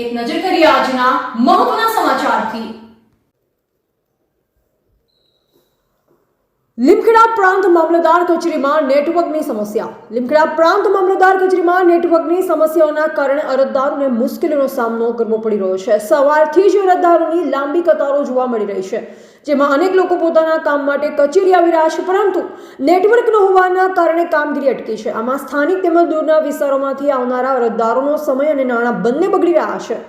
એક નજર કરીએ આજના મહત્વના સમાચારથી। લીમખેડા પ્રાંત મામલતદાર કચેરીમાં નેટવર્કની સમસ્યા। લીમખેડા પ્રાંત મામલતદાર કચેરીમાં નેટવર્કની સમસ્યાઓના કારણે અરજદારોને મુશ્કેલીનો સામનો કરવો પડી રહ્યો છે। સવારથી જ અરજદારોની લાંબી કતારો જોવા મળી રહી છે, જેમાં અનેક લોકો પોતાના કામ માટે કચેરી આવી રહ્યા છે, પરંતુ નેટવર્ક ન હોવાના કારણે કામગીરી અટકી છે। આમાં સ્થાનિક તેમજ દૂરના વિસ્તારોમાંથી આવનારા અરજદારોનો સમય અને નાણાં બંને બગડી રહ્યા છે।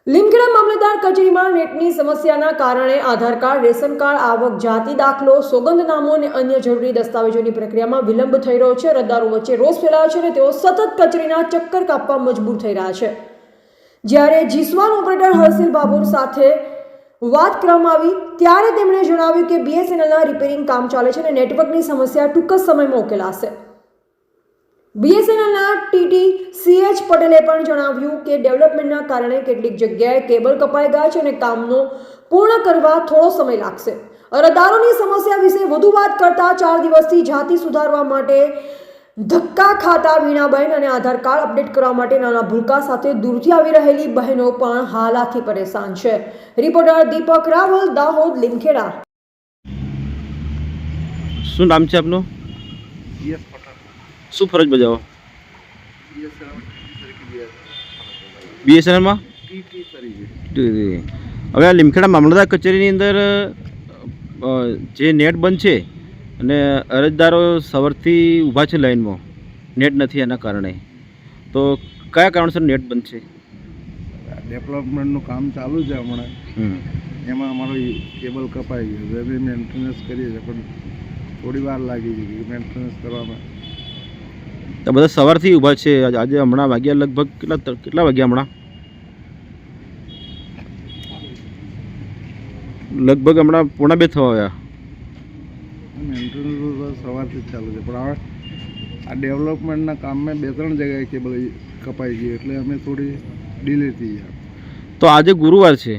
લીમખેડા મામલતદાર કચેરીમાં નેટની સમસ્યાના કારણે આધાર કાર્ડ, રેશન કાર્ડ, આવક જાતિ દાખલો, સોગંદનામું અને અન્ય જરૂરી દસ્તાવેજોની પ્રક્રિયામાં વિલંબ થઈ રહ્યો છે। અરજદારો વચ્ચે રોષ ફેલાયો છે અને તેઓ સતત કચેરીના ચક્કર કાપવા મજબૂર થઈ રહ્યા છે। જ્યારે જીસ્વાન ઓપરેટર હર્ષિલ બાબુર સાથે વાત કરવામાં આવી ત્યારે તેમણે જણાવ્યું કે BSNLના રિપેરિંગ કામ ચાલે છે અને નેટવર્કની સમસ્યા ટૂંક જ સમયમાં ઉકેલાશે। BSNLના TT CH પટેલે પણ જણાવ્યું કે ડેવલપમેન્ટના કારણે કેટલીક જગ્યાએ કેબલ કપાઈ ગયા છે અને કામનો પૂર્ણ કરવા થોડો સમય લાગશે। અરજદારોની સમસ્યા વિશે વધુ વાત કરતા 4 દિવસથી જાતિ સુધારવા માટે ધક્કા ખાતા વીણાબેન અને આધાર કાર્ડ અપડેટ કરવા માટે નાના ભૂલકા સાથે દૂરથી આવી રહેલી બહેનો પણ હાલાથી પરેશાન છે। રિપોર્ટર દીપક રાવલ, દાહોદ, લીમખેડા। શું નામ છે આપનું? શું ફરજ બજાવો? BSNLમાં હવે આ લીમખેડા મામલતદાર કચેરીની અંદર જે નેટ બંધ છે અને અરજદારો સવારથી ઊભા છે લાઈનમાં, નેટ નથી એના કારણે, તો કયા કારણસર નેટ બંધ છે? ડેવલપમેન્ટનું કામ ચાલુ છે હમણાં, એમાં અમારો કેબલ કપાઈ ગયો, હવે મેન્ટેનન્સ કરીએ છીએ પણ થોડી વાર લાગી ગઈ મેન્ટેનન્સ કરવામાં। તો બધા સવારથી ઊભા છે, આજે હમણાં વાગ્યા લગભગ કેટલા વાગ્યા હમણાં? લગભગ હમણાં 1:45 થવા આવ્યા। મેન્ટેનન્સ સવારથી જ ચાલુ છે, પણ હવે આ ડેવલપમેન્ટના કામમાં 2-3 જગ્યાએ કેબલ કપાઈ ગઈ એટલે અમે થોડી ડિલે થઈ ગયા। તો આજે ગુરુવાર છે,